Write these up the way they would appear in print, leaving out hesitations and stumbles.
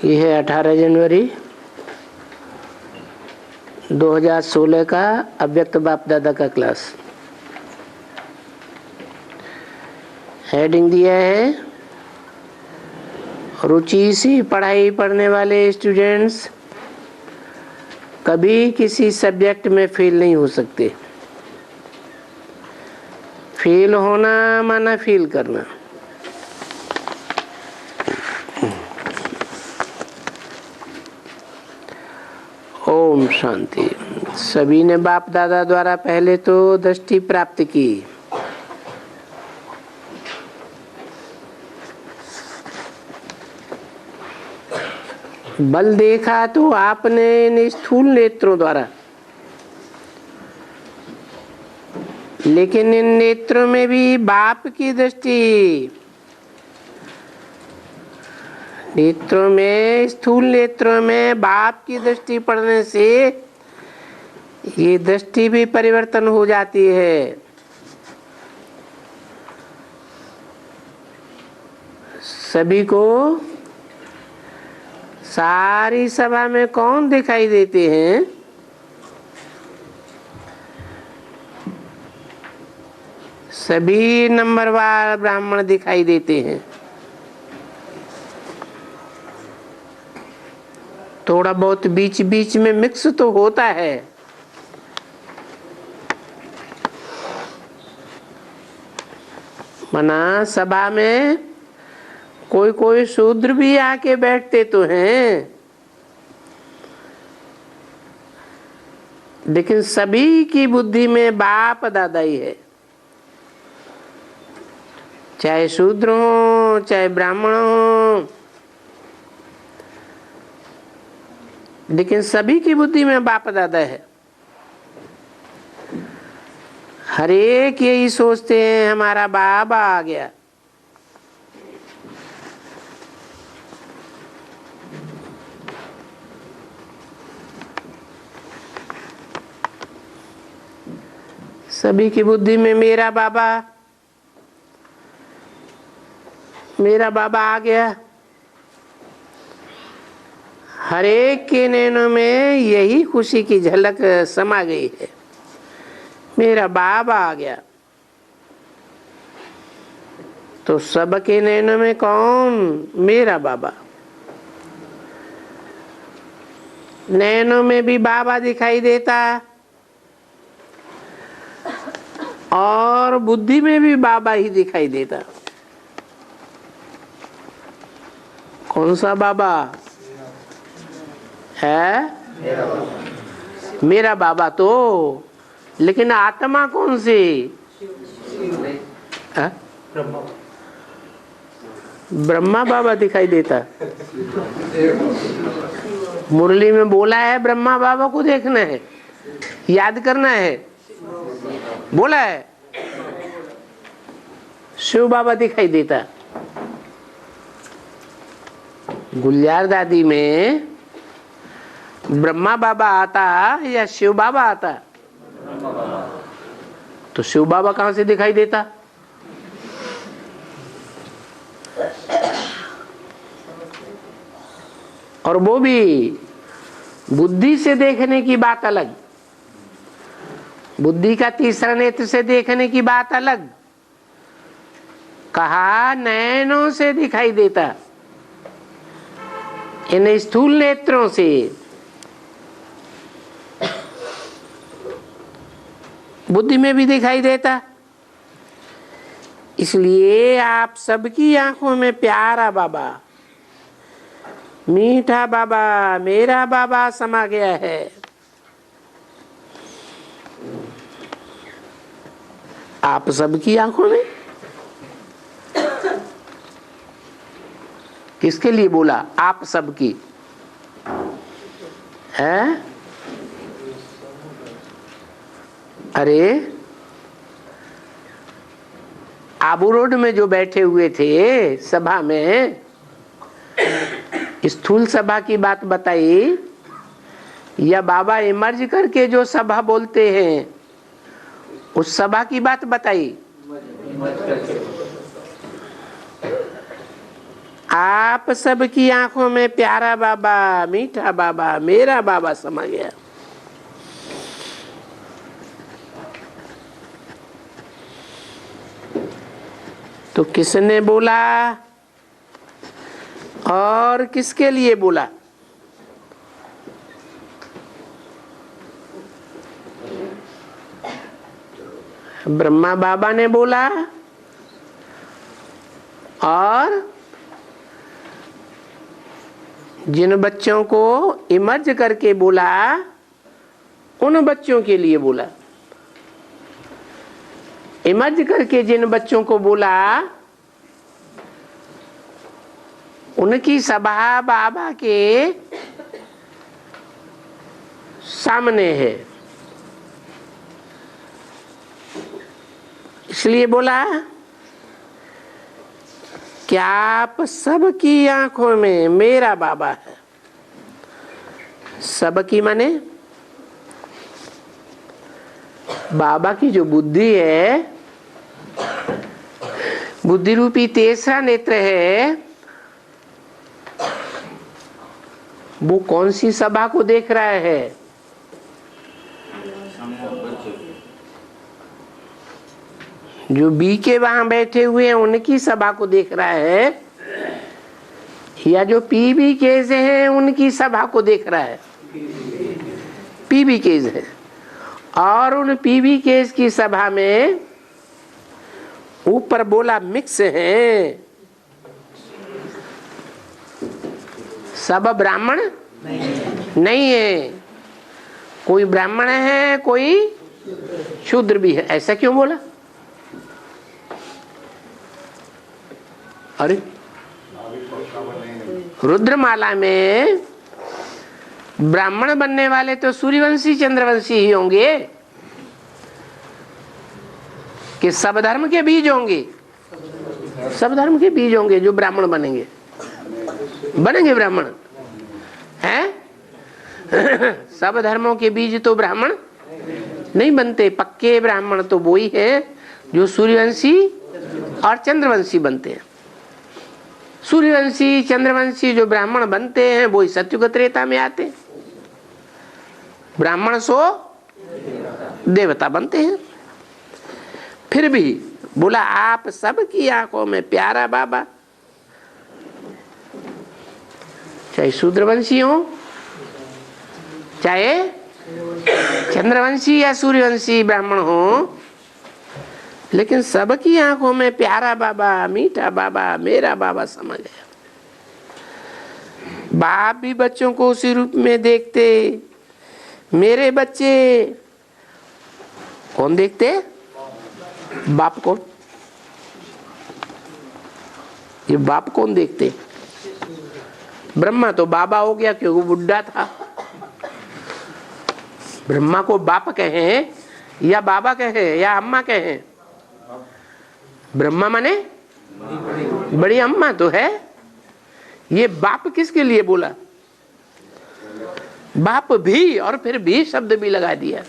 ये है 18 जनवरी 2016 का अव्यक्त बाप दादा का क्लास। हेडिंग दिया है रुचि सी पढ़ाई पढ़ने वाले स्टूडेंट्स कभी किसी सब्जेक्ट में फेल नहीं हो सकते। फेल होना माना फेल करना। ओम शांति। सभी ने बाप दादा द्वारा पहले तो दृष्टि प्राप्त की। बल देखा तो आपने इन स्थूल नेत्रों द्वारा, लेकिन इन नेत्रों में भी बाप की दृष्टि, नेत्रों में, स्थूल नेत्रों में बाप की दृष्टि पड़ने से ये दृष्टि भी परिवर्तन हो जाती है। सभी को सारी सभा में कौन दिखाई देते हैं? सभी नंबरवार ब्राह्मण दिखाई देते हैं। थोड़ा बहुत बीच बीच में मिक्स तो होता है। मना सभा में कोई कोई शूद्र भी आके बैठते तो हैं, लेकिन सभी की बुद्धि में बाप दादा ही है। चाहे शूद्र हो चाहे ब्राह्मण हो, लेकिन सभी की बुद्धि में बाप दादा है। हर एक यही सोचते हैं हमारा बाबा आ गया। सभी की बुद्धि में मेरा बाबा आ गया। हर एक के नैनों में यही खुशी की झलक समा गई है, मेरा बाबा आ गया। तो सबके नैनों में कौन? मेरा बाबा। नैनों में भी बाबा दिखाई देता और बुद्धि में भी बाबा ही दिखाई देता। कौन सा बाबा है? मेरा बाबा तो, लेकिन आत्मा कौन सी? ब्रह्मा बाबा दिखाई देता। मुरली में बोला है ब्रह्मा बाबा को देखना है, याद करना है, बोला है। शिव बाबा दिखाई देता। गुलजार दादी में ब्रह्मा बाबा आता या शिव बाबा आता? तो शिव बाबा कहां से दिखाई देता? और वो भी बुद्धि से देखने की बात अलग, बुद्धि का तीसरा नेत्र से देखने की बात अलग। कहा नैनों से दिखाई देता, इन स्थूल नेत्रों से। बुद्धि में भी दिखाई देता। इसलिए आप सबकी आंखों में प्यारा बाबा, मीठा बाबा, मेरा बाबा समा गया है। आप सबकी आंखों में। किसके लिए बोला? आप सबकी है। अरे आबू रोड में जो बैठे हुए थे सभा में, स्थूल सभा की बात बताई या बाबा इमर्ज करके जो सभा बोलते हैं उस सभा की बात बताई? आप सबकी आंखों में प्यारा बाबा, मीठा बाबा, मेरा बाबा समा गया। तो किसने बोला और किसके लिए बोला? ब्रह्मा बाबा ने बोला और जिन बच्चों को इमर्ज करके बोला उन बच्चों के लिए बोला। इमर्ज करके जिन बच्चों को बोला उनकी सभा बाबा के सामने है, इसलिए बोला कि आप सबकी आंखों में मेरा बाबा है। सबकी माने बाबा की जो बुद्धि है, बुद्धि रूपी तीसरा नेत्र है, वो कौन सी सभा को देख रहा है? जो बी के वहां बैठे हुए हैं उनकी सभा को देख रहा है, या जो पीबी केज है उनकी सभा को देख रहा है? पीबी केज है, और उन पीबी केज की सभा में ऊपर बोला मिक्स है। सब ब्राह्मण नहीं है, कोई ब्राह्मण है, कोई शूद्र भी है। ऐसा क्यों बोला? अरे रुद्रमाला में ब्राह्मण बनने वाले तो सूर्यवंशी चंद्रवंशी ही होंगे कि सब धर्म के बीज होंगे? सब धर्म के बीज होंगे जो ब्राह्मण बनेंगे। बनेंगे ब्राह्मण हैं? सब धर्मों के बीज तो ब्राह्मण नहीं बनते। पक्के ब्राह्मण तो वो ही है जो सूर्यवंशी और चंद्रवंशी बनते हैं। सूर्यवंशी चंद्रवंशी जो ब्राह्मण बनते हैं वो ही सत्युग त्रेता में आते हैं। ब्राह्मण सो देवता बनते हैं। फिर भी बोला आप सबकी आंखों में प्यारा बाबा, चाहे शूद्रवंशी हो, चाहे चंद्रवंशी या सूर्यवंशी ब्राह्मण हो, लेकिन सबकी आंखों में प्यारा बाबा, मीठा बाबा, मेरा बाबा समा गया। बाप भी बच्चों को उसी रूप में देखते। मेरे बच्चे कौन देखते? बाप को। ये बाप कौन देखते? ब्रह्मा तो बाबा हो गया क्योंकि वो बुढ़ा था। ब्रह्मा को बाप कहें या बाबा कहें या अम्मा कहें, ब्रह्मा माने बड़ी अम्मा तो है। ये बाप किसके लिए बोला? बाप भी, और फिर भी शब्द भी लगा दिया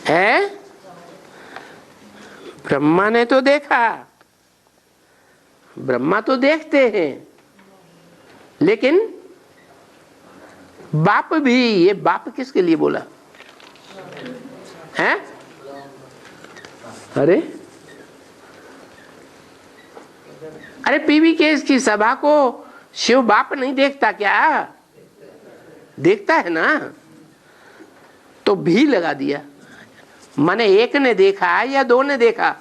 है। ब्रह्मा ने तो देखा, ब्रह्मा तो देखते हैं, लेकिन बाप भी, ये बाप किसके लिए बोला है? अरे पीवी केस की सभा को शिव बाप नहीं देखता क्या? देखता है ना। तो भी लगा दिया, माने एक ने देखा या दो ने देखा?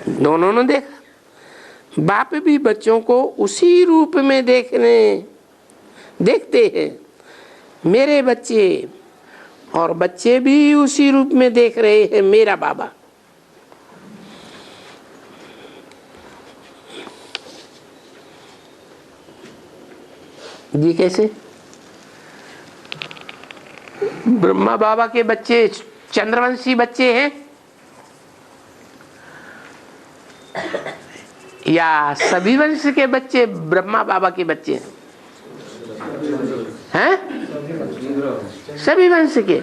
दोनों ने देखा। बाप भी बच्चों को उसी रूप में देखते हैं, मेरे बच्चे, और बच्चे भी उसी रूप में देख रहे हैं, मेरा बाबा। जी कैसे? ब्रह्मा बाबा के बच्चे चंद्रवंशी बच्चे हैं या सभी वंश के बच्चे ब्रह्मा बाबा के बच्चे हैं? सभी वंश के।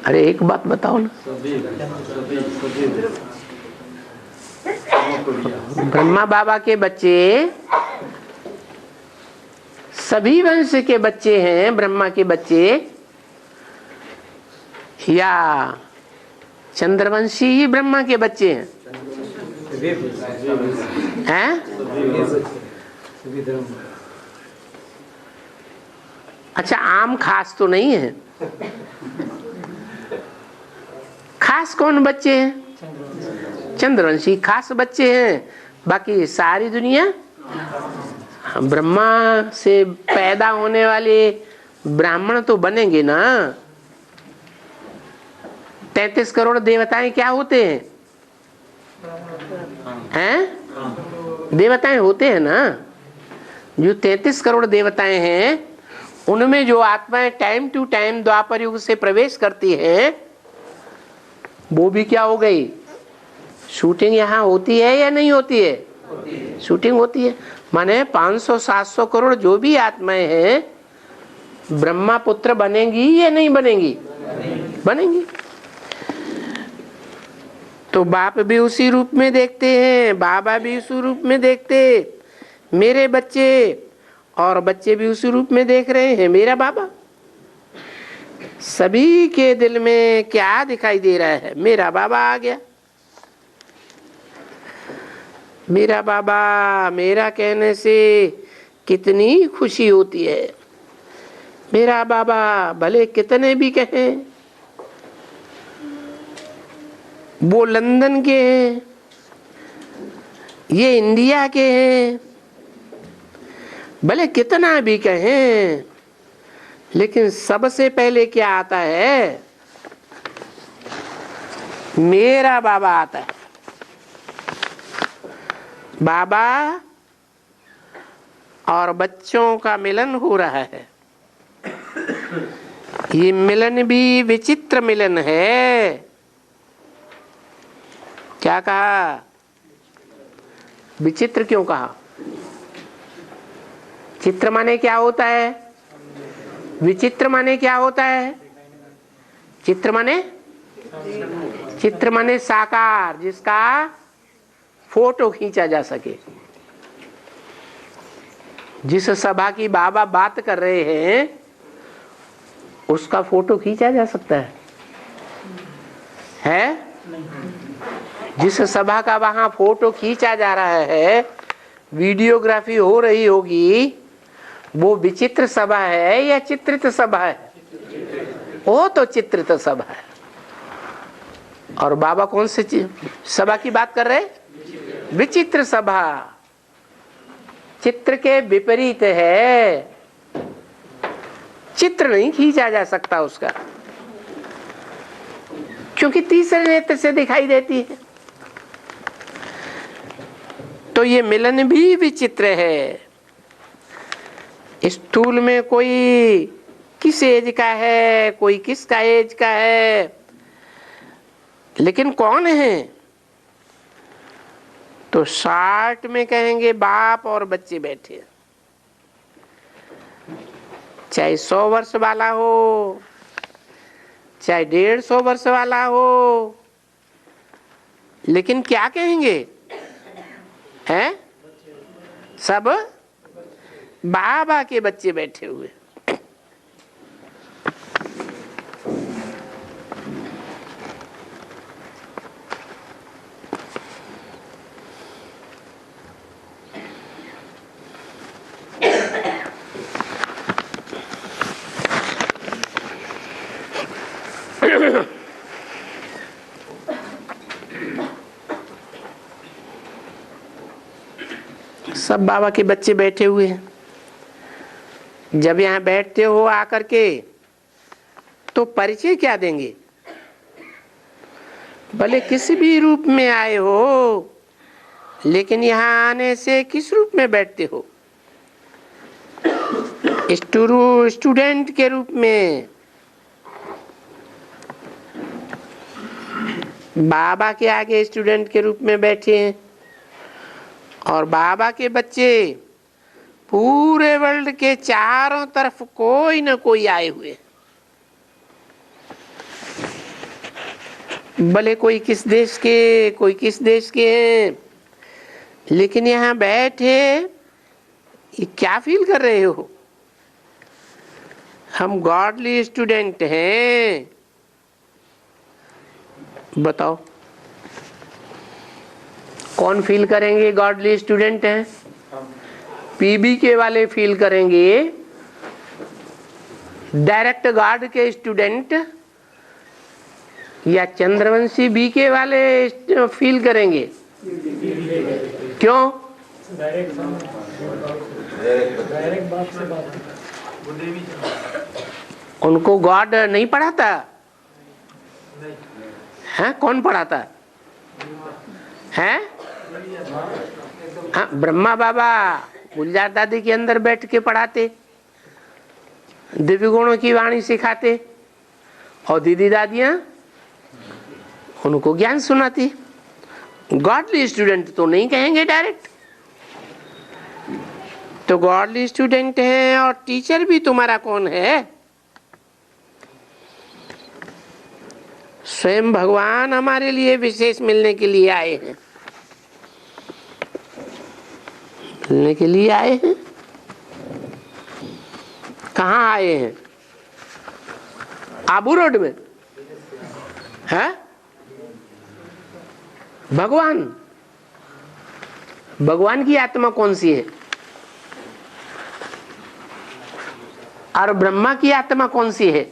अरे एक बात बताओ ना, ब्रह्मा बाबा के बच्चे सभी वंश के बच्चे हैं, ब्रह्मा के बच्चे, या चंद्रवंशी ही ब्रह्मा के बच्चे हैं? हैं? अच्छा, आम खास तो नहीं है? खास कौन बच्चे हैं? चंद्रवंशी खास बच्चे हैं, बाकी सारी दुनिया ब्रह्मा से पैदा होने वाले ब्राह्मण तो बनेंगे ना। 33 करोड़ देवताएं क्या होते हैं? हैं? देवताएं होते हैं ना। जो 33 करोड़ देवताएं हैं, उनमें जो आत्माएं टाइम टू टाइम द्वापर युग से प्रवेश करती हैं, वो भी क्या हो गई? शूटिंग यहाँ होती है या नहीं होती है? शूटिंग होती है। माने 500-700 करोड़ जो भी आत्माएं हैं, ब्रह्मा पुत्र बनेंगी या नहीं बनेंगी? बनेंगी। तो बाप भी उसी रूप में देखते हैं, बाबा भी उसी रूप में देखते, मेरे बच्चे, और बच्चे भी उसी रूप में देख रहे हैं, मेरा बाबा। सभी के दिल में क्या दिखाई दे रहा है? मेरा बाबा आ गया। मेरा बाबा, मेरा कहने से कितनी खुशी होती है। मेरा बाबा भले कितने भी कहें, वो लंदन के हैं, ये इंडिया के हैं, भले कितना भी कहें, लेकिन सबसे पहले क्या आता है? मेरा बाबा आता है। बाबा और बच्चों का मिलन हो रहा है। ये मिलन भी विचित्र मिलन है। क्या कहा? विचित्र क्यों कहा? चित्र माने क्या होता है? विचित्र माने क्या होता है? चित्र माने साकार, जिसका फोटो खींचा जा सके। जिस सभा की बाबा बात कर रहे हैं, उसका फोटो खींचा जा सकता है? जिस सभा का वहां फोटो खींचा जा रहा है, वीडियोग्राफी हो रही होगी, वो विचित्र सभा है या चित्रित सभा है? वो तो चित्रित सभा है। और बाबा कौन से सभा की बात कर रहे? विचित्र सभा। चित्र के विपरीत है। चित्र नहीं खींचा जा सकता उसका, क्योंकि तीसरे नेत्र से दिखाई देती है। तो ये मिलन भी विचित्र है। स्थूल में कोई किस एज का है, कोई किसका एज का है, लेकिन कौन है? तो 60 में कहेंगे बाप और बच्चे बैठे, चाहे 100 वर्ष वाला हो, चाहे 150 वर्ष वाला हो, लेकिन क्या कहेंगे? हैं? सब बाबा के बच्चे बैठे हुए। सब बाबा के बच्चे बैठे हुए हैं। जब यहाँ बैठते हो आकर के, तो परिचय क्या देंगे? भले किसी भी रूप में आए हो, लेकिन यहाँ आने से किस रूप में बैठते हो? स्टूडेंट के रूप में। बाबा के आगे स्टूडेंट के रूप में बैठे हैं, और बाबा के बच्चे पूरे वर्ल्ड के चारों तरफ कोई न कोई आए हुए। भले कोई किस देश के, कोई किस देश के हैं, लेकिन यहां बैठे ये क्या फील कर रहे हो? हम गॉडली स्टूडेंट हैं। बताओ कौन फील करेंगे गॉडली स्टूडेंट हैं? पीबी के वाले फील करेंगे, डायरेक्ट गॉड के स्टूडेंट, या चंद्रवंशी बी के वाले फील करेंगे? क्यों? उनको गॉड नहीं पढ़ाता है? कौन पढ़ाता है? हाँ, ब्रह्मा बाबा गुलजार दादी के अंदर बैठ के पढ़ाते, दिव्य गुणों की वाणी सिखाते, और दीदी दादियां उनको ज्ञान सुनाती। गॉडली स्टूडेंट तो नहीं कहेंगे डायरेक्ट। तो गॉडली स्टूडेंट है, और टीचर भी तुम्हारा कौन है? स्वयं भगवान हमारे लिए विशेष मिलने के लिए आए हैं। मिलने के लिए आए हैं। कहाँ आए हैं? आबू रोड में है? भगवान की आत्मा कौन सी है? और ब्रह्मा की आत्मा कौन सी है?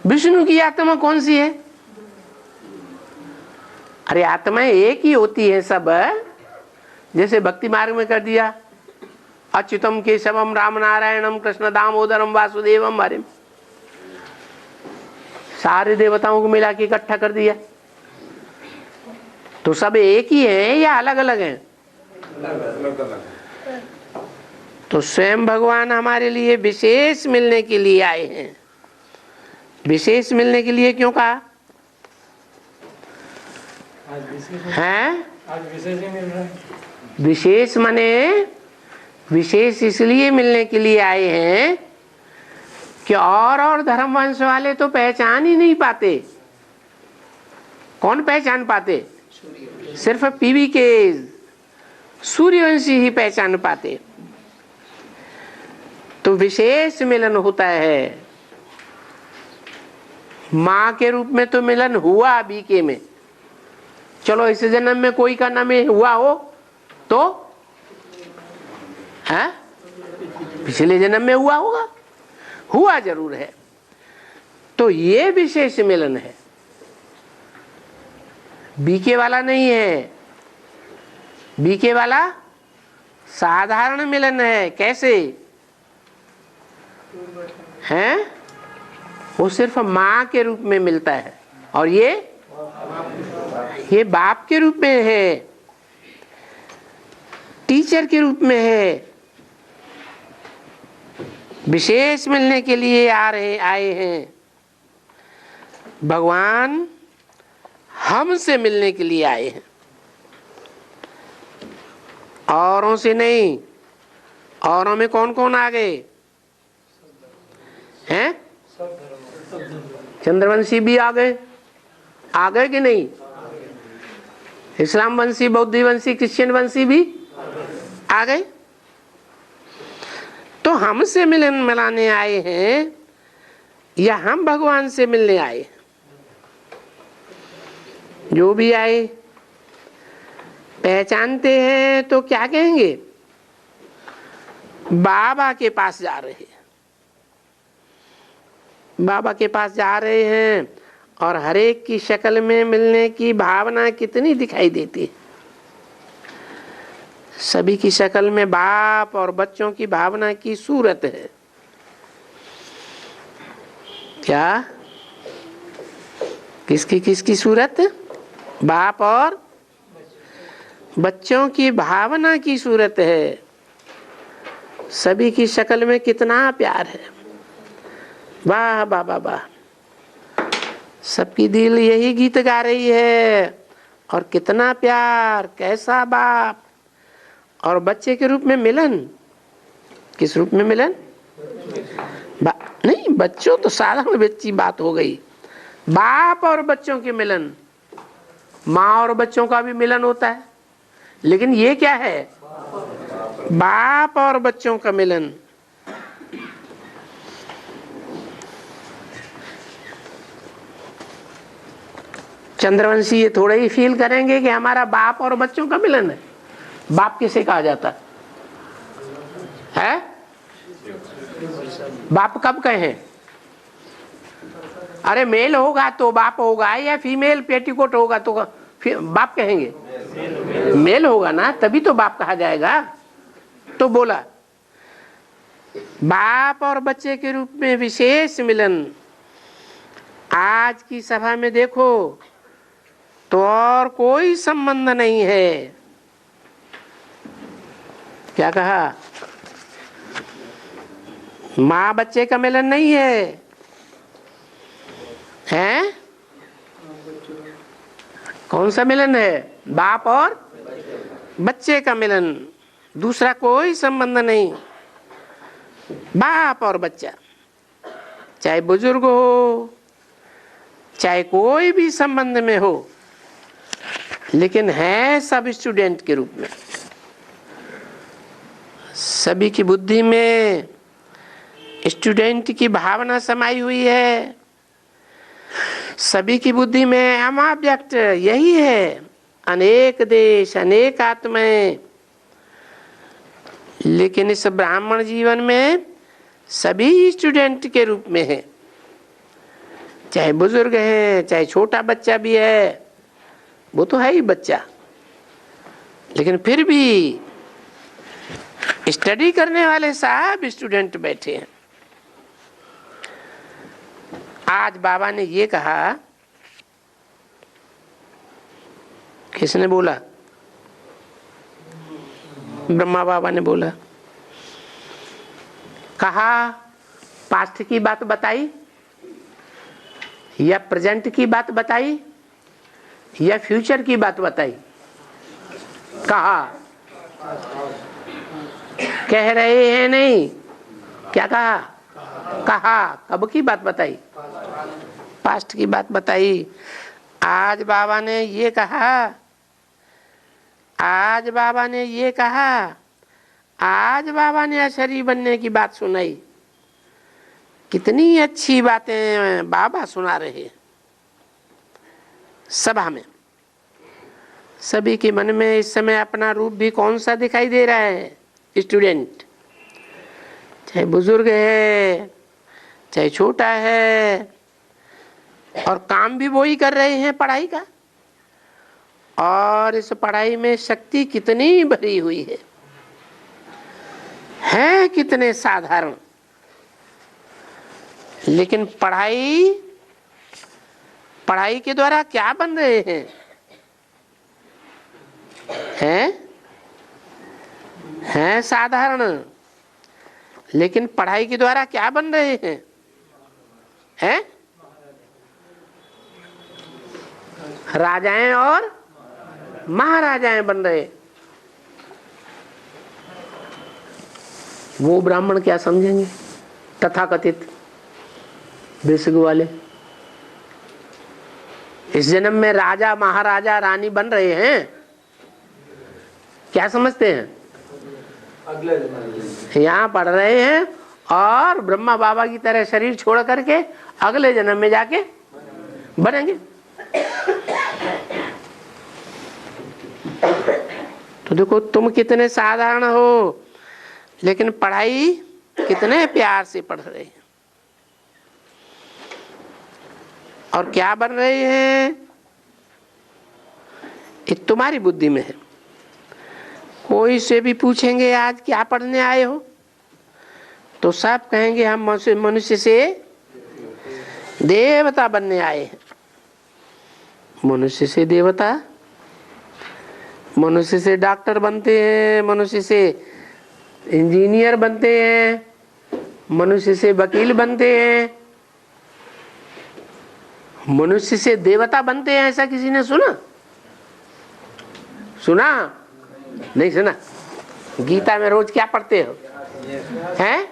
विष्णु की आत्मा कौन सी है? अरे आत्माएं एक ही होती है सब। जैसे भक्ति मार्ग में कर दिया, अच्युतम केशवम राम नारायणम कृष्ण दामोदरम वासुदेवम हरिम, सारे देवताओं को मिला के इकट्ठा कर दिया। तो सब एक ही है या अलग अलग हैं? तो स्वयं भगवान हमारे लिए विशेष मिलने के लिए आए हैं। विशेष मिलने के लिए क्यों कहा है? आज विशेष ही मिल रहा है। विशेष माने विशेष इसलिए मिलने के लिए आए हैं कि और धर्म वंश वाले तो पहचान ही नहीं पाते। कौन पहचान पाते? सिर्फ पीवी के सूर्यवंशी ही पहचान पाते। तो विशेष मिलन होता है। माँ के रूप में तो मिलन हुआ बीके में, चलो इस जन्म में कोई का नाम हुआ हो तो है, पिछले जन्म में हुआ होगा, हुआ जरूर है। तो ये विशेष मिलन है, बीके वाला नहीं है। बीके वाला साधारण मिलन है। कैसे है? वो सिर्फ माँ के रूप में मिलता है, और ये बाप के रूप में है, टीचर के रूप में है। विशेष मिलने के लिए आए हैं। भगवान हमसे मिलने के लिए आए हैं, औरों से नहीं। औरों में कौन कौन आ गए हैं? चंद्रवंशी भी आ गए कि नहीं? इस्लाम वंशी, बौद्ध वंशी, क्रिश्चियन वंशी भी आ गए। तो हमसे मिलन मिलाने आए हैं या हम भगवान से मिलने आए? जो भी आए पहचानते हैं तो क्या कहेंगे? बाबा के पास जा रहे हैं, बाबा के पास जा रहे हैं। और हर एक की शक्ल में मिलने की भावना कितनी दिखाई देती है। सभी की शक्ल में बाप और बच्चों की भावना की सूरत है। क्या? किसकी सूरत? बाप और बच्चों की भावना की सूरत है। सभी की शक्ल में कितना प्यार है। वाह वाह वाह वाह, सबकी दिल यही गीत गा रही है। और कितना प्यार, कैसा बाप और बच्चे के रूप में मिलन। किस रूप में मिलन? नहीं, बच्चों तो साधारण बच्ची बात हो गई। बाप और बच्चों के मिलन, माँ और बच्चों का भी मिलन होता है। लेकिन ये क्या है? बाप और बच्चों का मिलन। चंद्रवंशी ये थोड़ा ही फील करेंगे कि हमारा बाप और बच्चों का मिलन है। बाप किसे कहा जाता है? बाप कब कहें? अरे मेल होगा तो बाप होगा, या फीमेल पेटीकोट होगा तो बाप कहेंगे? मेल होगा ना, तभी तो बाप कहा जाएगा। तो बोला बाप और बच्चे के रूप में विशेष मिलन। आज की सभा में देखो तो और कोई संबंध नहीं है। क्या कहा? माँ बच्चे का मिलन नहीं है, हैं? कौन सा मिलन है? बाप और बच्चे का मिलन, दूसरा कोई संबंध नहीं। बाप और बच्चा, चाहे बुजुर्ग हो, चाहे कोई भी संबंध में हो, लेकिन है सब स्टूडेंट के रूप में। सभी की बुद्धि में स्टूडेंट की भावना समाई हुई है। सभी की बुद्धि में हम ऑब्जेक्ट यही है, अनेक देश अनेक आत्माएं। लेकिन इस ब्राह्मण जीवन में सभी स्टूडेंट के रूप में है, चाहे बुजुर्ग है, चाहे छोटा बच्चा भी है, वो तो है ही बच्चा, लेकिन फिर भी स्टडी करने वाले सब स्टूडेंट बैठे हैं। आज बाबा ने ये कहा, किसने बोला? ब्रह्मा बाबा ने बोला। कहा पास्ट की बात बताई, या प्रेजेंट की बात बताई, या फ्यूचर की बात बताई? कहा कह रहे हैं नहीं, क्या कहा? कहा कब की बात बताई? पास्ट की बात बताई। आज बाबा ने ये कहा, आज बाबा ने ये कहा, आज बाबा ने अशरीर बनने की बात सुनाई। कितनी अच्छी बातें बाबा सुना रहे हैं सभा में। सभी के मन में इस समय अपना रूप भी कौन सा दिखाई दे रहा है? स्टूडेंट, चाहे बुजुर्ग है, चाहे छोटा है, और काम भी वही कर रहे हैं पढ़ाई का। और इस पढ़ाई में शक्ति कितनी भरी हुई है कितने साधारण, लेकिन पढ़ाई के द्वारा क्या बन रहे हैं साधारण, लेकिन पढ़ाई के द्वारा क्या बन रहे हैं? राजाएं और महाराजाएं बन रहे। वो ब्राह्मण क्या समझेंगे? तथाकथित वृश्चिक वाले इस जन्म में राजा महाराजा रानी बन रहे हैं, क्या समझते हैं? यहाँ पढ़ रहे हैं और ब्रह्मा बाबा की तरह शरीर छोड़ करके अगले जन्म में जाके बनेंगे। तो देखो तुम कितने साधारण हो, लेकिन पढ़ाई कितने प्यार से पढ़ रहे हैं। और क्या बन रहे हैं ये तुम्हारी बुद्धि में है। कोई से भी पूछेंगे आज क्या पढ़ने आए हो, तो सब कहेंगे हम मनुष्य से देवता बनने आए हैं। मनुष्य से देवता, मनुष्य से डॉक्टर बनते हैं, मनुष्य से इंजीनियर बनते हैं, मनुष्य से वकील बनते हैं, मनुष्य से देवता बनते हैं। ऐसा किसी ने सुना? नहीं सुना? गीता में रोज क्या पढ़ते हो? हैं?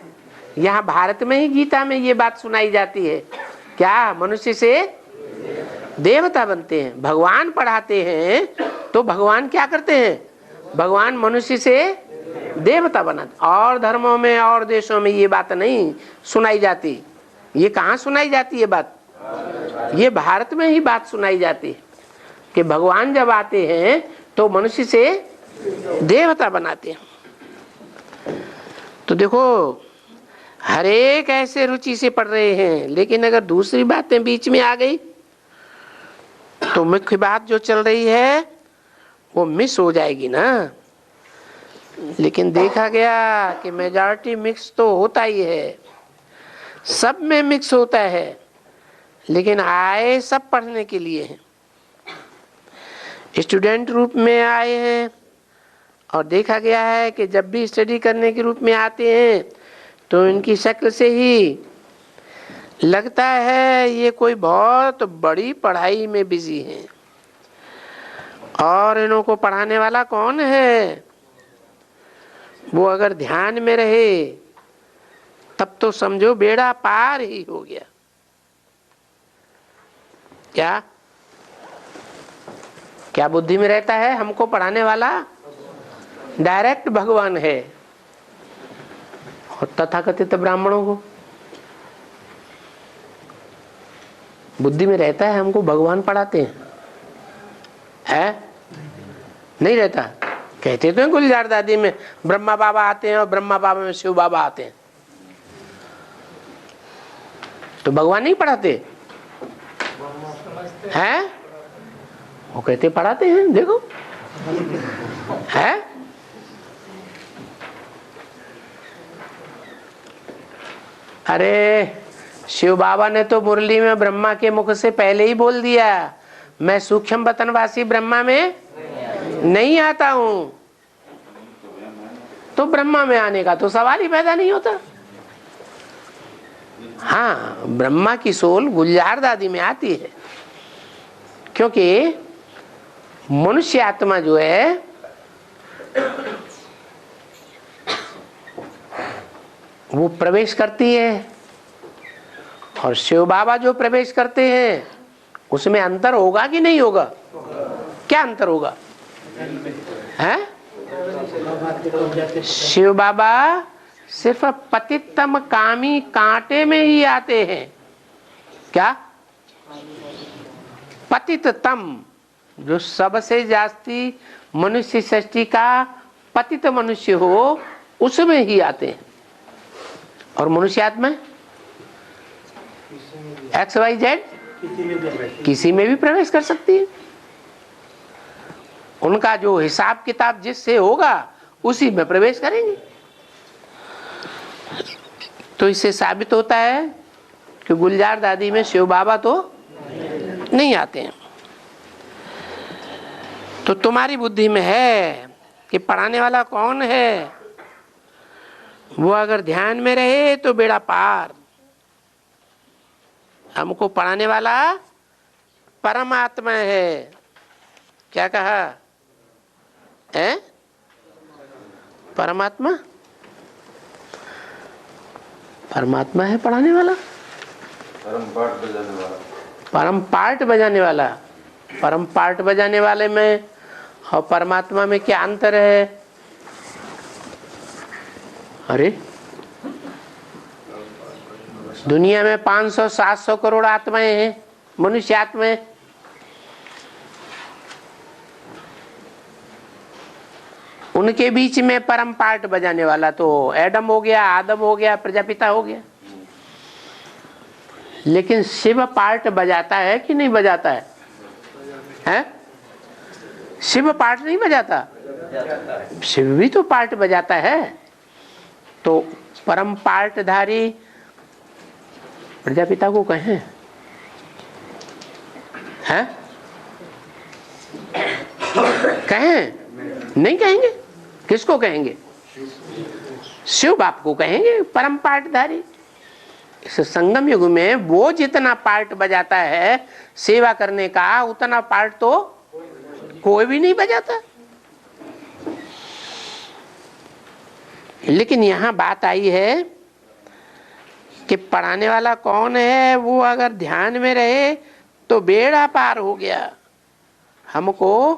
यहाँ भारत में ही गीता में ये बात सुनाई जाती है, क्या मनुष्य से देवता बनते हैं। भगवान पढ़ाते हैं तो भगवान क्या करते हैं? भगवान मनुष्य से देवता बनाते। और धर्मों में और देशों में ये बात नहीं सुनाई जाती। ये कहाँ सुनाई जाती है बात? ये भारत में ही बात सुनाई जाती है कि भगवान जब आते हैं तो मनुष्य से देवता बनाते हैं। तो देखो हर एक ऐसे रुचि से पढ़ रहे हैं, लेकिन अगर दूसरी बातें बीच में आ गई तो मुख्य बात जो चल रही है वो मिस हो जाएगी ना। लेकिन देखा गया कि मेजॉरिटी मिक्स तो होता ही है, सब में मिक्स होता है, लेकिन आए सब पढ़ने के लिए हैं। स्टूडेंट रूप में आए हैं और देखा गया है कि जब भी स्टडी करने के रूप में आते हैं तो इनकी शक्ल से ही लगता है ये कोई बहुत बड़ी पढ़ाई में बिजी है। और इन्हों को पढ़ाने वाला कौन है? वो अगर ध्यान में रहे तब तो समझो बेड़ा पार ही हो गया। क्या क्या बुद्धि में रहता है? हमको पढ़ाने वाला डायरेक्ट भगवान है। और तथाकथित ब्राह्मणों को बुद्धि में रहता है हमको भगवान पढ़ाते हैं, है? नहीं रहता। कहते तो हैं गुलजार दादी में ब्रह्मा बाबा आते हैं और ब्रह्मा बाबा में शिव बाबा आते हैं, तो भगवान नहीं पढ़ाते हैं? वो कहते पढ़ाते हैं, देखो है। अरे शिव बाबा ने तो मुरली में ब्रह्मा के मुख से पहले ही बोल दिया, मैं सूक्ष्म वतनवासी ब्रह्मा में नहीं आता हूं। तो ब्रह्मा में आने का तो सवाल ही पैदा नहीं होता। हाँ, ब्रह्मा की सोल गुलजार दादी में आती है, क्योंकि मनुष्य आत्मा जो है वो प्रवेश करती है, और शिव बाबा जो प्रवेश करते हैं उसमें अंतर होगा कि नहीं होगा? क्या अंतर होगा? है? शिव बाबा सिर्फ पतितम कामी कांटे में ही आते हैं। क्या? पतिततम, जो सबसे जास्ती मनुष्य सृष्टि का पतित मनुष्य हो उसमें ही आते हैं। और मनुष्य आत्मा XYZ किसी में भी प्रवेश कर सकती है। उनका जो हिसाब किताब जिससे होगा उसी में प्रवेश करेंगे। तो इससे साबित होता है कि गुलजार दादी में शिव बाबा तो नहीं आते हैं। तो तुम्हारी बुद्धि में है कि पढ़ाने वाला कौन है? वो अगर ध्यान में रहे तो बेड़ा पार। हमको पढ़ाने वाला परमात्मा है। क्या कहा है? परमात्मा, परमात्मा है पढ़ाने वाला, परम पाठ बजाने वाला। परम पाठ बजाने वाला, परम पाठ बजाने वाले में और परमात्मा में क्या अंतर है? अरे दुनिया में 500-700 करोड़ आत्माएं हैं, मनुष्य आत्माएं। उनके बीच में परम पाठ बजाने वाला तो एडम हो गया, आदम हो गया, प्रजापिता हो गया। लेकिन शिव पाठ बजाता है कि नहीं बजाता है? हैं? शिव पाठ नहीं बजाता? शिव भी तो पाठ बजाता है। तो परम पाठधारी प्रजापिता को कहें, हैं? कहें? नहीं कहेंगे। किसको कहेंगे? शिव बाप को कहेंगे परम पाठधारी। इस संगम युग में वो जितना पार्ट बजाता है सेवा करने का, उतना पार्ट तो कोई भी नहीं बजाता। लेकिन यहां बात आई है कि पढ़ाने वाला कौन है? वो अगर ध्यान में रहे तो बेड़ा पार हो गया। हमको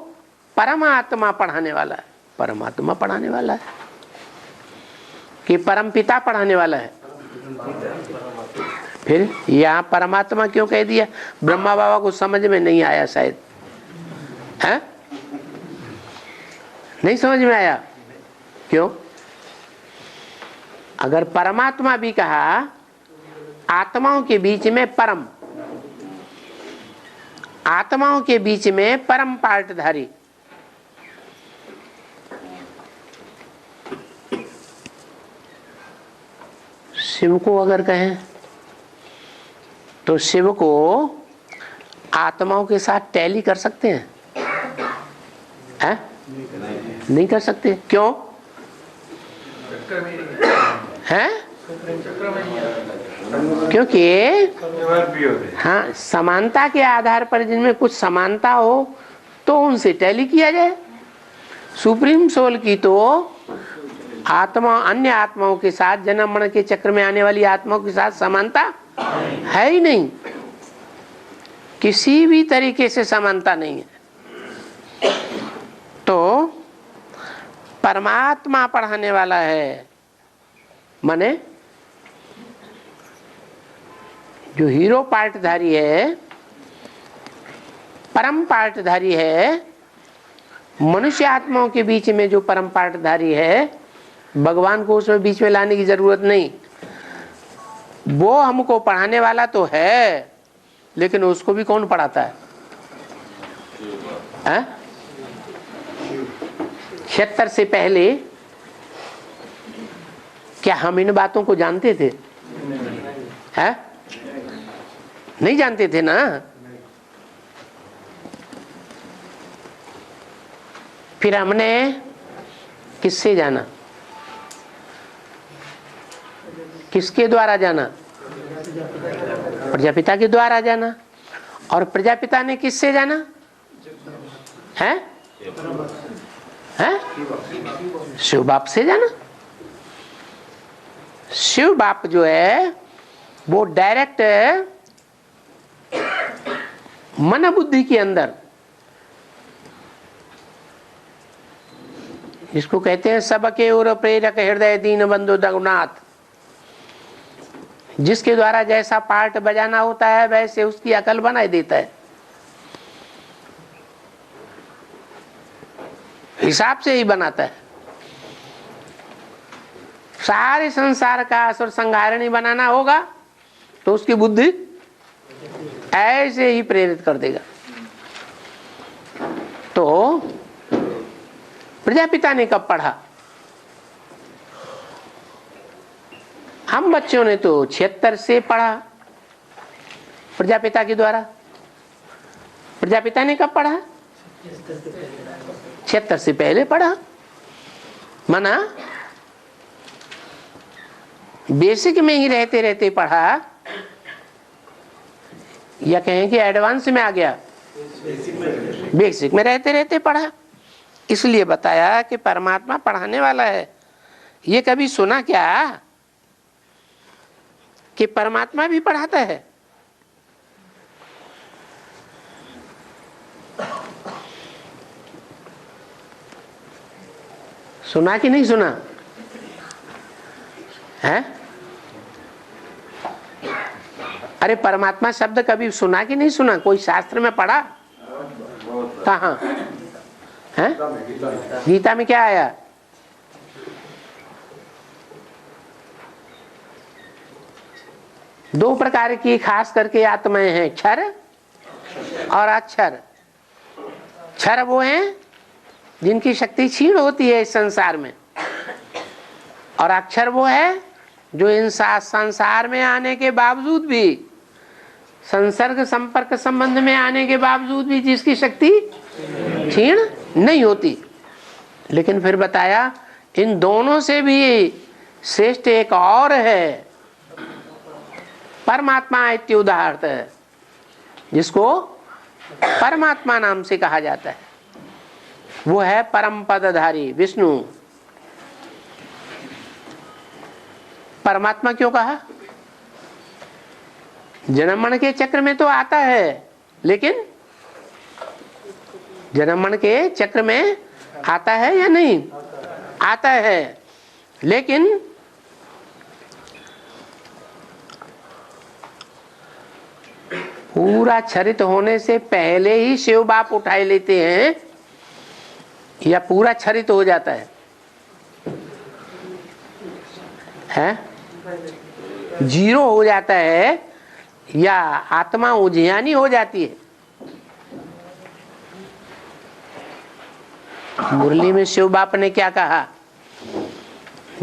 परमात्मा पढ़ाने वाला है। परमात्मा पढ़ाने वाला है कि परम पिता पढ़ाने वाला है? फिर यहाँ परमात्मा क्यों कह दिया? ब्रह्मा बाबा को समझ में नहीं आया शायद, है? नहीं समझ में आया? क्यों? अगर परमात्मा भी कहा, आत्माओं के बीच में परम, आत्माओं के बीच में परम पार्टधारी, शिव को अगर कहें तो शिव को आत्माओं के साथ टैली कर सकते हैं? नहीं कर सकते। क्यों? हैं? क्योंकि हाँ, समानता के आधार पर जिनमें कुछ समानता हो तो उनसे टैली किया जाए। सुप्रीम सोल की तो आत्मा अन्य आत्माओं के साथ, जन्म मरण के चक्र में आने वाली आत्माओं के साथ समानता है ही नहीं, किसी भी तरीके से समानता नहीं है। तो परमात्मा पढ़ाने वाला है, माने जो हीरो पार्टधारी है, परम पार्टधारी है, मनुष्य आत्माओं के बीच में जो परम पार्टधारी है, भगवान को उसमें बीच में लाने की जरूरत नहीं। वो हमको पढ़ाने वाला तो है, लेकिन उसको भी कौन पढ़ाता है? 76 से पहले क्या हम इन बातों को जानते थे? हैं? नहीं जानते थे ना। फिर हमने किससे जाना? किसके द्वारा जाना? प्रजापिता के द्वारा जाना। और प्रजापिता ने किससे जाना? है? शिव बाप से जाना। शिव बाप जो है वो डायरेक्ट मन बुद्धि के अंदर, इसको कहते हैं सबके ओर प्रेरक हृदय दीन बंधु रघुनाथ, जिसके द्वारा जैसा पार्ट बजाना होता है वैसे उसकी अकल बना देता है, हिसाब से ही बनाता है। सारे संसार का असुर संहारणी बनाना होगा तो उसकी बुद्धि ऐसे ही प्रेरित कर देगा। तो प्रजापिता ने कब पढ़ा? हम बच्चों ने तो 76 से पढ़ा प्रजापिता के द्वारा। प्रजापिता ने कब पढ़ा? 76 से पहले पढ़ा। माना बेसिक में ही रहते रहते पढ़ा, या कहें कि एडवांस में आ गया? बेसिक में रहते रहते पढ़ा। इसलिए बताया कि परमात्मा पढ़ाने वाला है। ये कभी सुना क्या कि परमात्मा भी पढ़ाता है? सुना कि नहीं सुना है? अरे परमात्मा शब्द कभी सुना कि नहीं सुना? कोई शास्त्र में पढ़ा? कहाँ है? गीता में क्या आया? दो प्रकार की खास करके आत्माएं हैं, क्षर और अक्षर। क्षर वो हैं जिनकी शक्ति क्षीण होती है इस संसार में, और अक्षर वो है जो इन संसार में आने के बावजूद भी, संसर्ग संपर्क संबंध में आने के बावजूद भी जिसकी शक्ति क्षीण नहीं होती। लेकिन फिर बताया इन दोनों से भी श्रेष्ठ एक और है, परमात्मा इत्युदाहरत है, जिसको परमात्मा नाम से कहा जाता है। वो है परम पदधारी विष्णु। परमात्मा क्यों कहा? जन्म मरण के चक्र में तो आता है, लेकिन जन्म मरण के चक्र में आता है या नहीं? आता है, लेकिन पूरा क्षरित होने से पहले ही शिव बाप उठाए लेते हैं या पूरा क्षरित हो जाता है? जीरो हो जाता है या आत्मा उजियानी हो जाती है? मुरली में शिव बाप ने क्या कहा?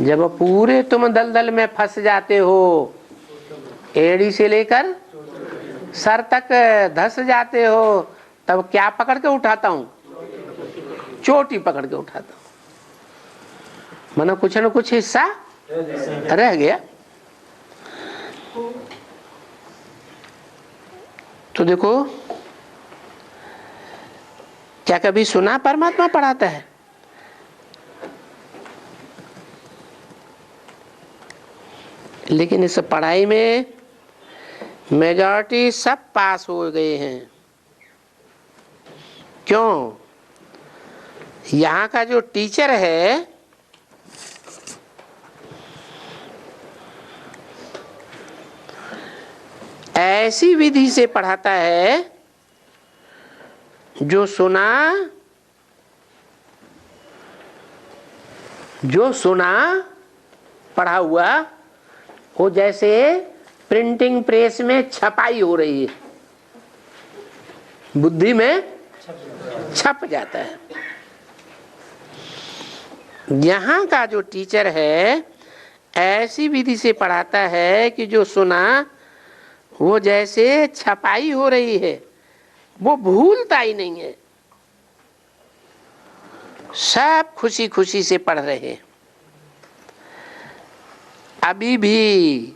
जब पूरे तुम दलदल में फंस जाते हो, एड़ी से लेकर सर तक धस जाते हो, तब क्या पकड़ के उठाता हूं? चोटी पकड़ के उठाता हूं। मानो कुछ न कुछ हिस्सा रह गया। तो देखो, क्या कभी सुना परमात्मा पढ़ाता है? लेकिन इस पढ़ाई में मेजॉरिटी सब पास हो गए हैं। क्यों? यहाँ का जो टीचर है ऐसी विधि से पढ़ाता है जो सुना पढ़ा हुआ वो जैसे प्रिंटिंग प्रेस में छपाई हो रही है, बुद्धि में छप जाता है। यहाँ का जो टीचर है ऐसी विधि से पढ़ाता है कि जो सुना वो जैसे छपाई हो रही है, वो भूलता ही नहीं है। सब खुशी खुशी से पढ़ रहे हैं। अभी भी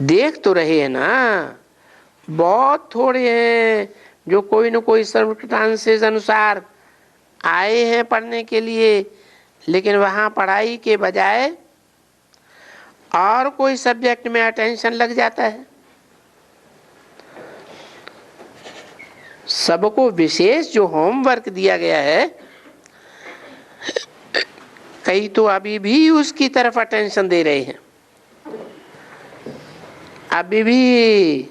देख तो रहे हैं ना, बहुत थोड़े हैं जो कोई न कोई सर्वमतांश अनुसार आए हैं पढ़ने के लिए, लेकिन वहां पढ़ाई के बजाय और कोई सब्जेक्ट में अटेंशन लग जाता है। सबको विशेष जो होमवर्क दिया गया है, कई तो अभी भी उसकी तरफ अटेंशन दे रहे हैं, अभी भी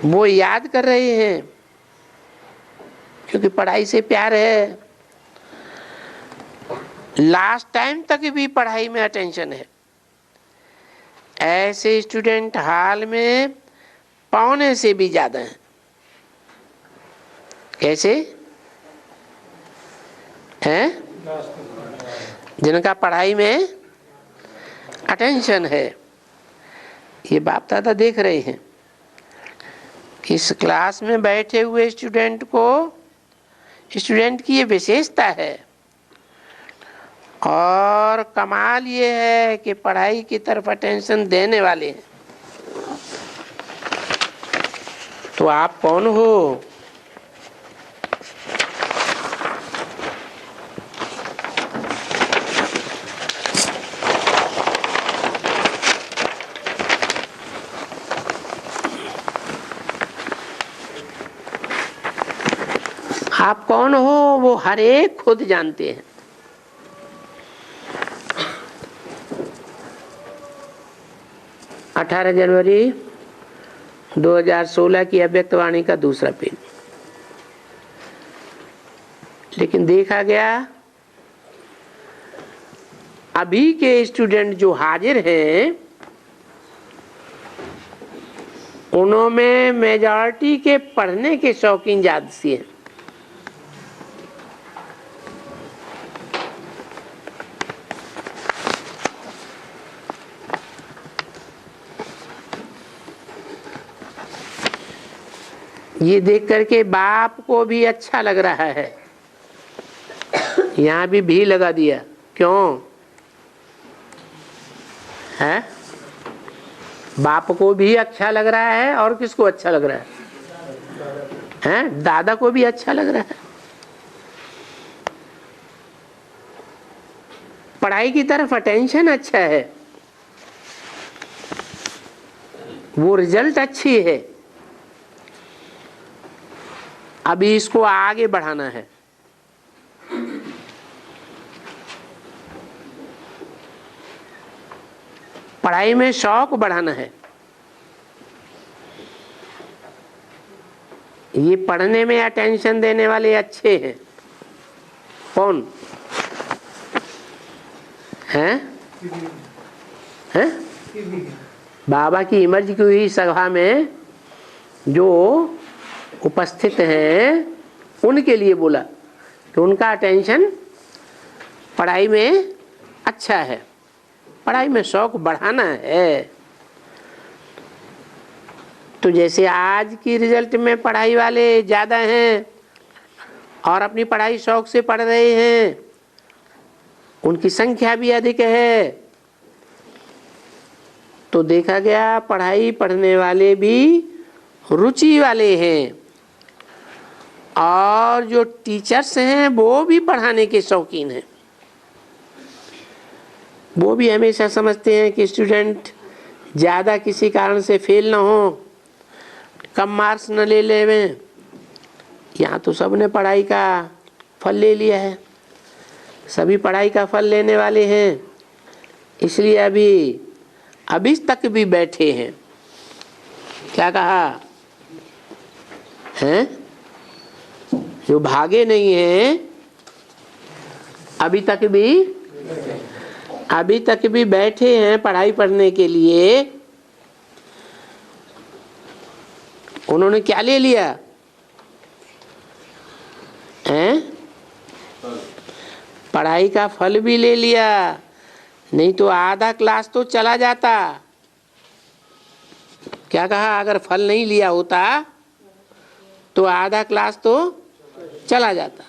वो याद कर रहे हैं क्योंकि पढ़ाई से प्यार है। लास्ट टाइम तक भी पढ़ाई में अटेंशन है। ऐसे स्टूडेंट हाल में पौने से भी ज्यादा हैं। कैसे हैं? जिनका पढ़ाई में अटेंशन है। ये बाप दादा देख रहे हैं। इस क्लास में बैठे हुए स्टूडेंट की ये विशेषता है। और कमाल ये है कि पढ़ाई की तरफ अटेंशन देने वाले हैं। तो आप कौन हो? आप कौन हो वो हर एक खुद जानते हैं। 18 जनवरी 2016 की अव्यक्तवाणी का दूसरा पेज। लेकिन देखा गया अभी के स्टूडेंट जो हाजिर हैं उनमें मेजॉरिटी के पढ़ने के शौकीन ज्यादा सी हैं। ये देख करके बाप को भी अच्छा लग रहा है। यहाँ भी लगा दिया। क्यों है? बाप को भी अच्छा लग रहा है और किसको अच्छा लग रहा है? हैं? दादा को भी अच्छा लग रहा है। पढ़ाई की तरफ अटेंशन अच्छा है, वो रिजल्ट अच्छी है। अभी इसको आगे बढ़ाना है। पढ़ाई में शौक बढ़ाना है। ये पढ़ने में अटेंशन देने वाले अच्छे हैं। कौन हैं? हैं? बाबा की इमर्ज की हुई सभा में जो उपस्थित हैं उनके लिए बोला कि उनका अटेंशन पढ़ाई में अच्छा है, पढ़ाई में शौक बढ़ाना है। तो जैसे आज की रिजल्ट में पढ़ाई वाले ज़्यादा हैं और अपनी पढ़ाई शौक से पढ़ रहे हैं, उनकी संख्या भी अधिक है, तो देखा गया पढ़ाई पढ़ने वाले भी रुचि वाले हैं और जो टीचर्स हैं वो भी पढ़ाने के शौकीन हैं। वो भी हमेशा समझते हैं कि स्टूडेंट ज़्यादा किसी कारण से फेल ना हो, कम मार्क्स न ले लेवें। यहाँ तो सबने पढ़ाई का फल ले लिया है, सभी पढ़ाई का फल लेने वाले हैं, इसलिए अभी तक भी बैठे हैं। क्या कहा हैं? जो भागे नहीं हैं अभी तक भी बैठे हैं पढ़ाई पढ़ने के लिए। उन्होंने क्या ले लिया हैं? पढ़ाई का फल भी ले लिया, नहीं तो आधा क्लास तो चला जाता। क्या कहा? अगर फल नहीं लिया होता तो आधा क्लास तो चला जाता।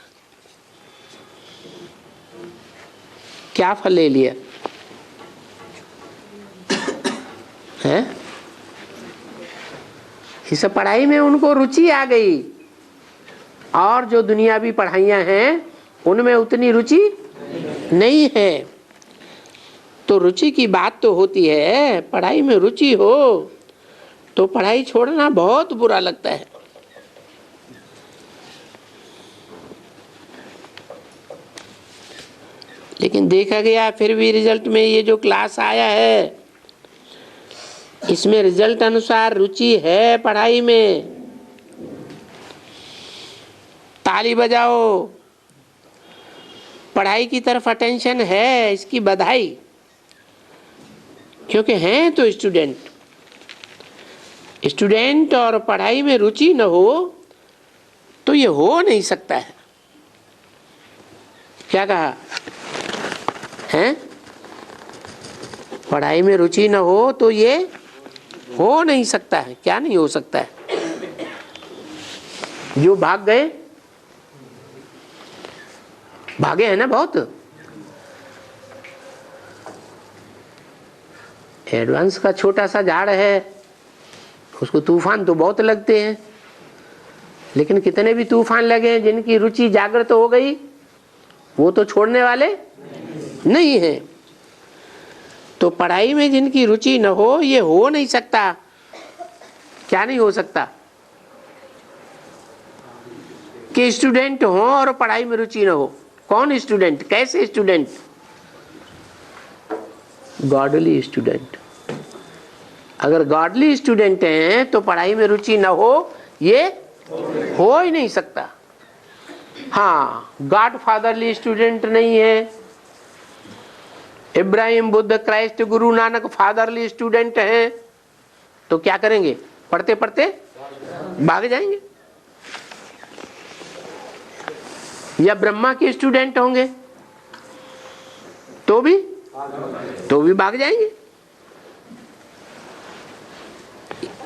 क्या फल ले लिया है? इस पढ़ाई में उनको रुचि आ गई और जो दुनियावी पढ़ाइयाँ हैं उनमें उतनी रुचि नहीं है। तो रुचि की बात तो होती है, पढ़ाई में रुचि हो तो पढ़ाई छोड़ना बहुत बुरा लगता है। लेकिन देखा गया फिर भी रिजल्ट में ये जो क्लास आया है इसमें रिजल्ट अनुसार रुचि है पढ़ाई में। ताली बजाओ, पढ़ाई की तरफ अटेंशन है, इसकी बधाई। क्योंकि हैं तो स्टूडेंट और पढ़ाई में रुचि न हो तो ये हो नहीं सकता है। क्या कहा हैं? पढ़ाई में रुचि न हो तो ये हो नहीं सकता है। क्या नहीं हो सकता है? जो भागे हैं ना बहुत। एडवांस का छोटा सा झाड़ है, उसको तूफान तो बहुत लगते हैं, लेकिन कितने भी तूफान लगे जिनकी रुचि जागृत हो गई वो तो छोड़ने वाले नहीं है। तो पढ़ाई में जिनकी रुचि न हो ये हो नहीं सकता। क्या नहीं हो सकता? कि स्टूडेंट हो और पढ़ाई में रुचि न हो। कौन स्टूडेंट? कैसे स्टूडेंट? Godly student. अगर गॉडली स्टूडेंट हैं तो पढ़ाई में रुचि न हो ये हो ही नहीं सकता। हाँ, गॉड फादरली स्टूडेंट नहीं है। Ibrahim, Buddha, Christ, Guru Nanak fatherly student हैं तो क्या करेंगे? पढ़ते पढ़ते भाग जाएंगे। या ब्रह्मा के स्टूडेंट होंगे तो भी भाग जाएंगे।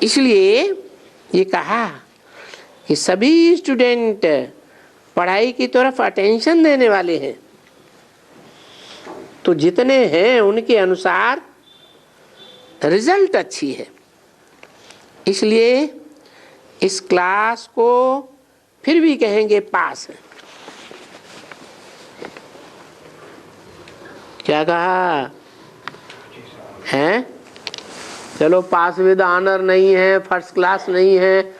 इसलिए ये कहा कि सभी स्टूडेंट पढ़ाई की तरफ अटेंशन देने वाले हैं। तो जितने हैं उनके अनुसार रिजल्ट अच्छी है। इसलिए इस क्लास को फिर भी कहेंगे पास है। क्या कहा है? चलो पास विद ऑनर नहीं है, फर्स्ट क्लास नहीं है,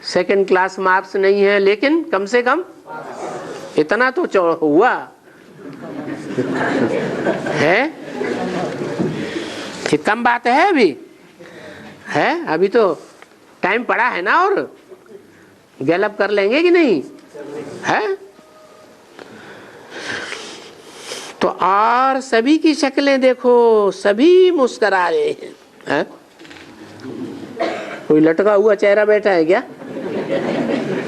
सेकंड क्लास मार्क्स नहीं है, लेकिन कम से कम इतना तो हुआ है। ये कम बात है अभी, है अभी तो टाइम पड़ा है ना, और गैलअप कर लेंगे कि नहीं है। तो और सभी की शक्लें देखो, सभी मुस्कुरा रहे हैं। कोई लटका हुआ चेहरा बैठा है क्या?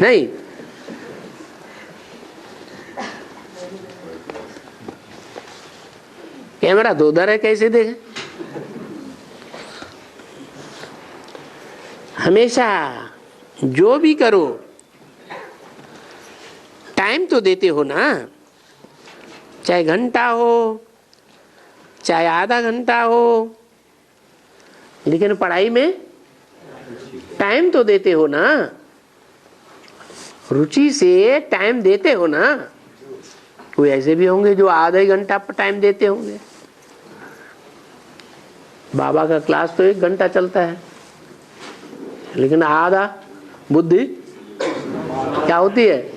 नहीं। कैमरा तो उधर है, कैसे देखें? हमेशा जो भी करो टाइम तो देते हो ना, चाहे घंटा हो चाहे आधा घंटा हो, लेकिन पढ़ाई में टाइम तो देते हो ना, रुचि से टाइम देते हो ना। कोई ऐसे भी होंगे जो आधा ही घंटा पर टाइम देते होंगे। बाबा का क्लास तो 1 घंटा चलता है, लेकिन आधा बुद्धि क्या होती है,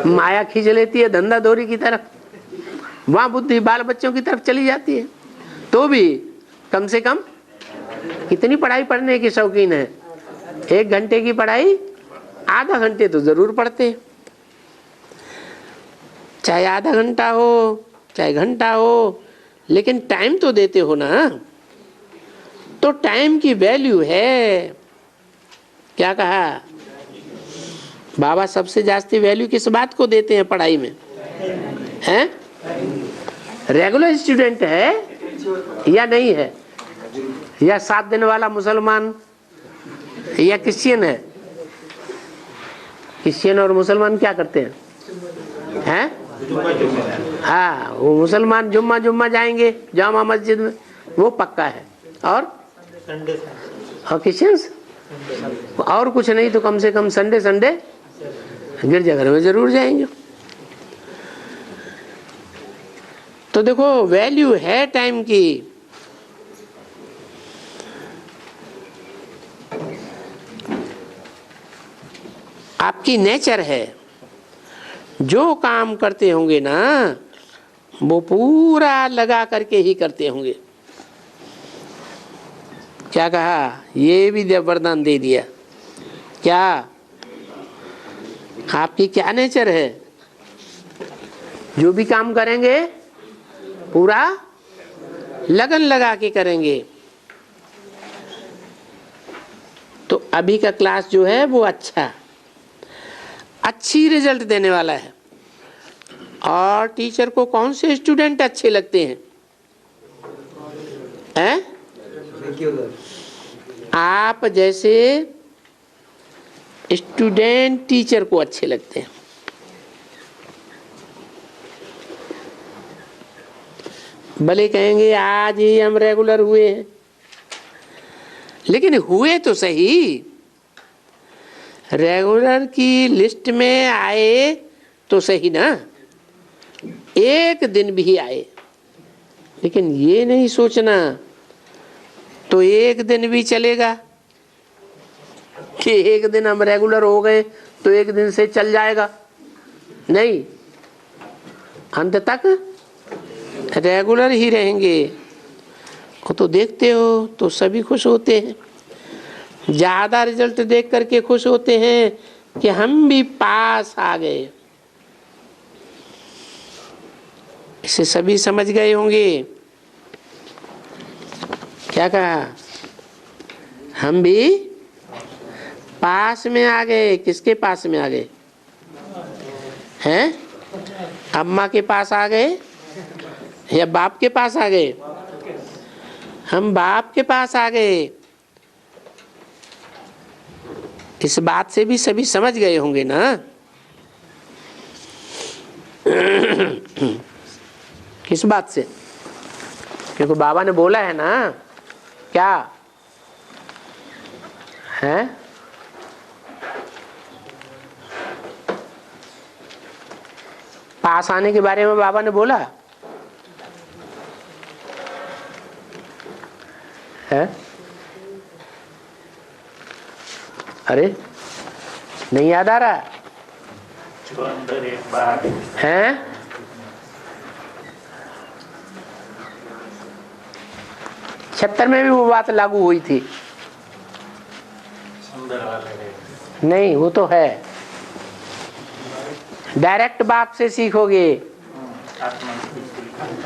माया खींच लेती है धंधा दौरी की तरफ, वहां बुद्धि बाल बच्चों की तरफ चली जाती है। तो भी कम से कम कितनी पढ़ाई पढ़ने की शौकीन है? 1 घंटे की पढ़ाई आधा घंटे तो जरूर पढ़ते हैं। चाहे आधा घंटा हो चाहे घंटा हो, लेकिन टाइम तो देते हो ना। तो टाइम की वैल्यू है। क्या कहा बाबा? सबसे जास्ती वैल्यू किस बात को देते हैं पढ़ाई में? हैं? रेगुलर स्टूडेंट है या नहीं है, या 7 दिन वाला मुसलमान या क्रिश्चियन है? क्रिश्चियन और मुसलमान क्या करते हैं? हैं? हाँ, वो मुसलमान जुम्मा जुम्मा जाएंगे जामा मस्जिद में, वो पक्का है। और क्रिश्चियंस और कुछ नहीं तो कम से कम संडे संडे गिरजाघर में जरूर जाएंगे। तो देखो वैल्यू है टाइम की। आपकी नेचर है, जो काम करते होंगे ना वो पूरा लगा करके ही करते होंगे। क्या कहा? ये भी वरदान दे दिया। क्या आपकी क्या नेचर है? जो भी काम करेंगे पूरा लगन लगा के करेंगे। तो अभी का क्लास जो है वो अच्छी रिजल्ट देने वाला है। और टीचर को कौन से स्टूडेंट अच्छे लगते हैं? आप जैसे स्टूडेंट टीचर को अच्छे लगते हैं। भले कहेंगे आज ही हम रेगुलर हुए हैं, लेकिन हुए तो सही। रेगुलर की लिस्ट में आए तो सही ना, एक दिन भी आए। लेकिन ये नहीं सोचना तो एक दिन भी चलेगा कि एक दिन हम रेगुलर हो गए तो एक दिन से चल जाएगा। नहीं, अंत तक रेगुलर ही रहेंगे। वो तो देखते हो तो सभी खुश होते हैं। ज्यादा रिजल्ट देख करके खुश होते हैं कि हम भी पास आ गए। इसे सभी समझ गए होंगे। क्या कहा? हम भी पास में आ गए। किसके पास में आ गए? हैं? अम्मा के पास आ गए या बाप के पास आ गए? हम बाप के पास आ गए। इस बात से भी सभी समझ गए होंगे ना। किस बात से? क्योंकि बाबा ने बोला है ना। क्या है? पास आने के बारे में बाबा ने बोला है। अरे नहीं याद आ रहा है? 76 में भी वो बात लागू हुई थी। नहीं, वो तो है, डायरेक्ट बाप से सीखोगे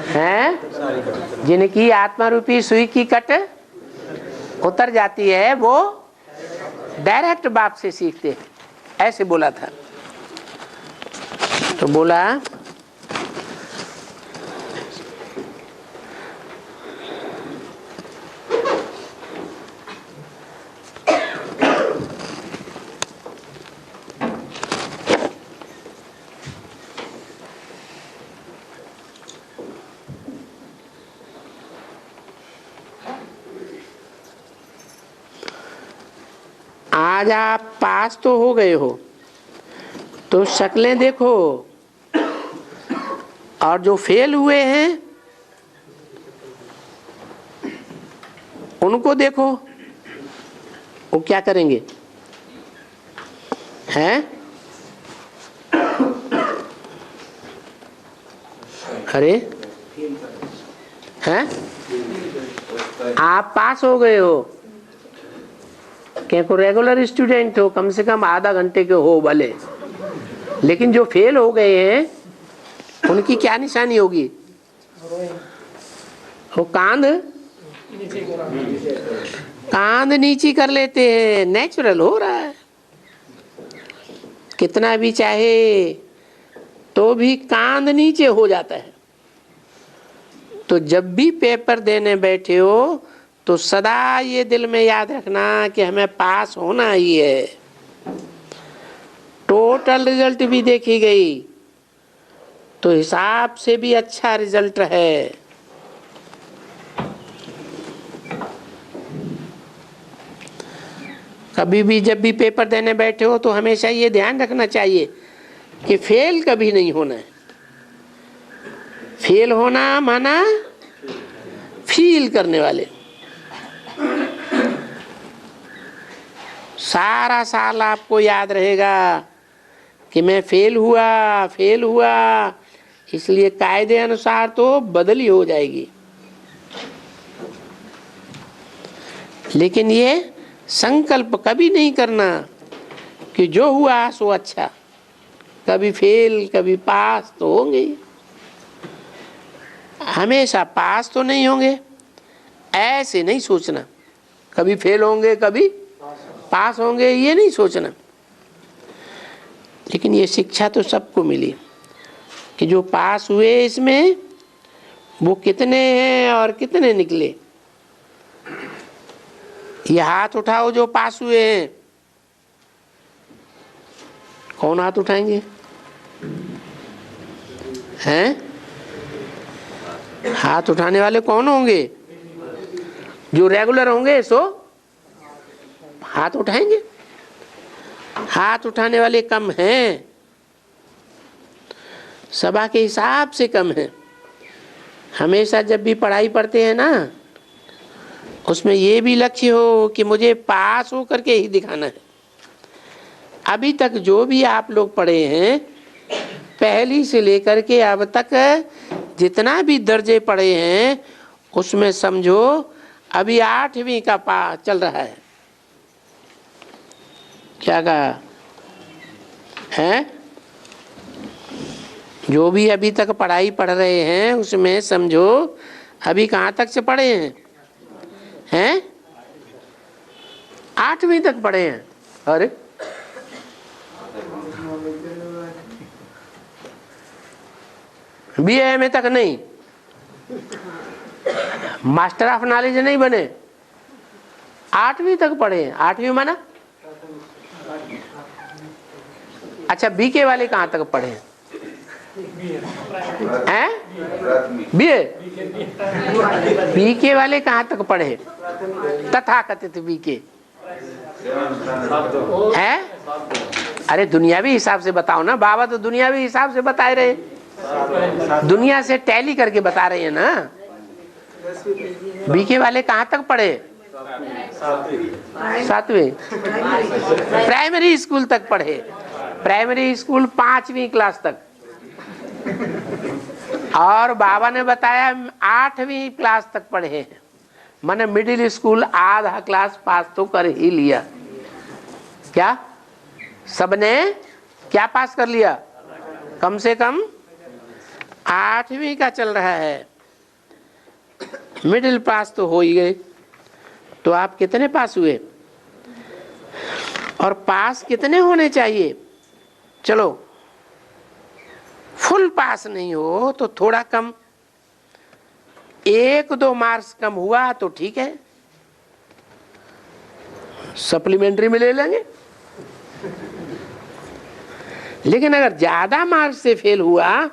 हैं। जिनकी आत्मा रूपी सुई की कट उतर जाती है वो डायरेक्ट बाप से सीखते हैं, ऐसे बोला था। तो बोला आज आप पास तो हो गए हो, तो शक्लें देखो, और जो फेल हुए हैं उनको देखो, वो क्या करेंगे हैं? अरे हैं, आप पास हो गए हो, को रेगुलर स्टूडेंट हो, कम से कम आधा घंटे के हो भले, लेकिन जो फेल हो गए हैं उनकी क्या निशानी होगी? वो कांध नीची कर लेते हैं, नेचुरल हो रहा है। कितना भी चाहे तो भी कांध नीचे हो जाता है। तो जब भी पेपर देने बैठे हो तो सदा ये दिल में याद रखना कि हमें पास होना ही है। टोटल रिजल्ट भी देखी गई तो हिसाब से भी अच्छा रिजल्ट है। कभी भी जब भी पेपर देने बैठे हो तो हमेशा ये ध्यान रखना चाहिए कि फेल कभी नहीं होना है। फेल होना माना फील करने वाले। सारा साल आपको याद रहेगा कि मैं फेल हुआ, इसलिए कायदे अनुसार तो बदली हो जाएगी। लेकिन ये संकल्प कभी नहीं करना कि जो हुआ सो अच्छा, कभी फेल कभी पास तो होंगे, हमेशा पास तो नहीं होंगे, ऐसे नहीं सोचना। कभी फेल होंगे कभी पास होंगे ये नहीं सोचना। लेकिन ये शिक्षा तो सबको मिली कि जो पास हुए इसमें वो कितने हैं और कितने निकले। ये हाथ उठाओ जो पास हुए हैं। कौन हाथ उठाएंगे हैं? हाथ उठाने वाले कौन होंगे? जो रेगुलर होंगे सो हाथ उठाएंगे। हाथ उठाने वाले कम हैं, सभा के हिसाब से कम हैं। हमेशा जब भी पढ़ाई पढ़ते हैं ना, उसमें ये भी लक्ष्य हो कि मुझे पास हो करके ही दिखाना है। अभी तक जो भी आप लोग पढ़े हैं, पहली से लेकर के अब तक जितना भी दर्जे पढ़े हैं, उसमें समझो अभी 8वीं का पास चल रहा है। क्या कहा है? जो भी अभी तक पढ़ाई पढ़ रहे हैं उसमें समझो अभी कहाँ तक से पढ़े हैं? 8वीं तक पढ़े हैं। अरे BA तक नहीं, मास्टर ऑफ नॉलेज नहीं बने, 8वीं तक पढ़े हैं। 8वीं माना अच्छा, BK वाले कहाँ तक पढ़े हैं? BA BK वाले कहाँ तक पढ़े? तथा कथित BK है। अरे दुनियावी हिसाब से बताओ ना, बाबा तो दुनियावी हिसाब से बता रहे, दुनिया से टैली करके बता रहे हैं ना। BK वाले कहाँ तक पढ़े? 7वीं प्राइमरी स्कूल तक पढ़े। प्राइमरी स्कूल 5वीं क्लास तक, और बाबा ने बताया 8वीं क्लास तक पढ़े हैं। मैंने मिडिल स्कूल आधा क्लास पास तो कर ही लिया। क्या सबने क्या पास कर लिया? कम से कम 8वीं का चल रहा है, मिडिल पास तो हो ही गए। तो आप कितने पास हुए? और पास कितने होने चाहिए? चलो फुल पास नहीं हो तो थोड़ा कम, 1-2 मार्क्स कम हुआ तो ठीक है, सप्लीमेंट्री में ले लेंगे। लेकिन अगर ज्यादा मार्क्स से फेल हुआ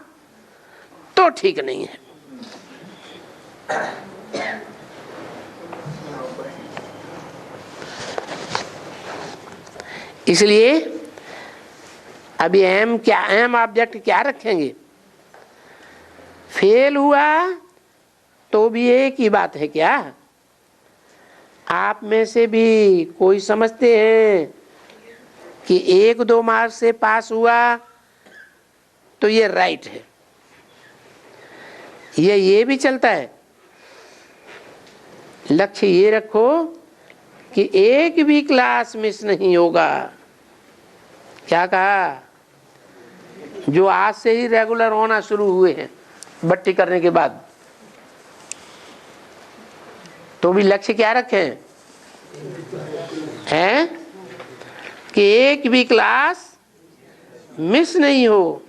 तो ठीक नहीं है। इसलिए अभी एम ऑब्जेक्ट क्या रखेंगे? फेल हुआ तो भी एक ही बात है क्या? आप में से भी कोई समझते हैं कि 1-2 मार्क्स से पास हुआ तो ये राइट है? ये भी चलता है। लक्ष्य ये रखो कि एक भी क्लास मिस नहीं होगा। क्या कहा? जो आज से ही रेगुलर होना शुरू हुए हैं बट्टी करने के बाद, तो भी लक्ष्य क्या रखें हैं कि एक भी क्लास मिस नहीं हो,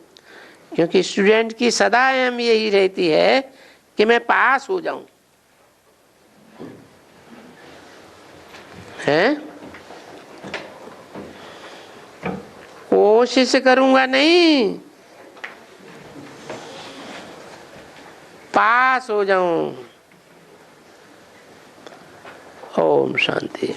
क्योंकि स्टूडेंट की सदा एम यही रहती है कि मैं पास हो जाऊं। हैं? कोशिश करूंगा नहीं, पास हो जाऊं। ओम शांति।